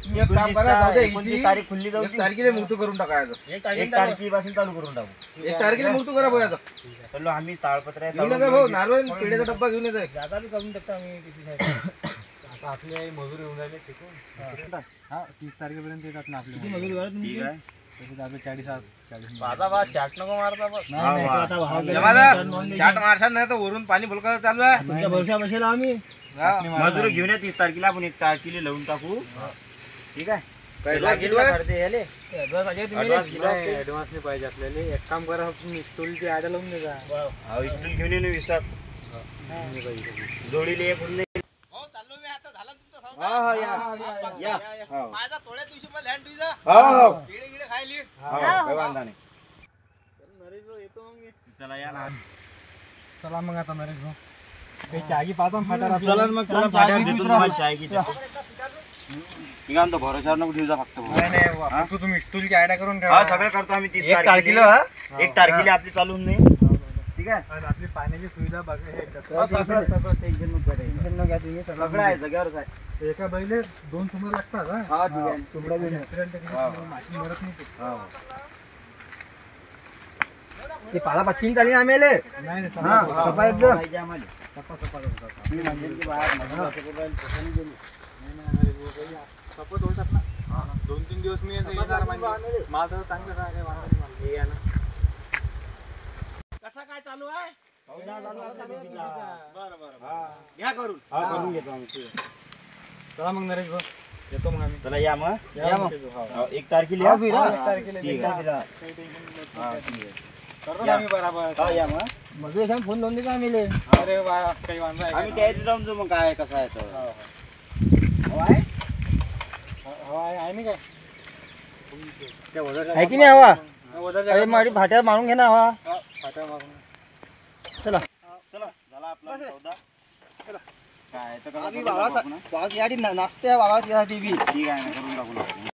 एक काम करा, जाऊ दे, 29 तारीख खुल्ली जाऊ एक तारखेला मुहूर्त करून टाकायचं. एक तारखेपासून चालू करून टाकू. एक तारखेला मुहूर्त करा बघायचं. चलो आम्ही ताळपत्र घेऊन येजा भाऊ, नारळ पेढ्याचा डब्बा घेऊन येजा. करून टाकतो आम्ही किती आता आपले मजूर येऊन राहिले तिकडून. हा 30 तारखेपर्यंत येतात ना आपले मजूर. ठीक आहे. त्याच्यात आपले 40 माझा बा चाट नको मारता बस. चाट मारशाल नाही तर वरून पाणी भुलका चालू आहे. तुमच्या भरोशा बसेल आम्ही. मजूर घेऊन या 30 तारखेला आपण 1 तारखेला लावून टाकू. ठीक आहे. काय लागेल बा? Advance ऍडव्हान्स नाही पाहिजे आपल्याला. एक काम करा, तुम्ही स्टोलची ऍड लावून द्या. हा इथून घेऊन येणे विसात जोडीले एक होऊन जाईल. हा हा या हो. माझा थोड्या दिवशी मला लँड तुझा हो हो गिडे खायली. हो, काही वांधा नाही. चला या ना. चला मग आता नरेश भाऊ काही चागी पाहतो फाटा. चला मग चला फाट्यावर देतो तुम्हाला चाय की मी काय म्हणतो भरोशावर नको ठेवू जा फक्त भाऊ. नाही फक्त तुम्ही स्टोलची ऍड करून हा ठेवा. सगळं करतो आम्ही 30 एक तारखेला. तारखेला, 1 तारखेला आपली चालू होऊन नाही. ठीक आहे. आणि आपली पाण्याची सुविधा बघा. हो, सगळं टेन्शन नको घ्या. टेन्शन न घ्या तुम्ही. सगळं आहे जाग्यावरच आहे. एका बैले 2 सुमर लागतात. हा ठीक आहे. तुमडा बी माती मरत नाही. हो. ते पाला पाचीन चाली आम्हाला. नाही सफा एकदम पाहिजे आम्हाला. सफा मी म्हणेल की बाहेर मजूर असं काही बाहेर पसंत गेली. सपोर्ट होतात ना. 2-3 दिवस मी येणार म्हणजे माझं चांगलं काय वाटत हे या ना. कसा काय चालू आहे? घ्या करून. हा करून घेतो आम्ही. चला मग नरेश भाऊ येतो मग आम्ही. चला या मग. या मग. 1 तारखेला या. एक तारखेला. ठीक आहे. हा, ठीक आहे. करतो या. आम्ही बराबर. हा या मग. मग फोन लावून देतो आम्ही. अरे वा काही वांधा आहे आम्ही त्या जाऊन जाऊ मग काय कसं आहे तर. आहे नाही काय आहे की नाही हवा? अरे माझी फाट्यावर मारून घे ना हवा. चला चला झाला आपला सौदा. काय तर करून टाकू ना. नाचते बाबा त्यासाठी बी ठीक आहे ना करून टाकू ना.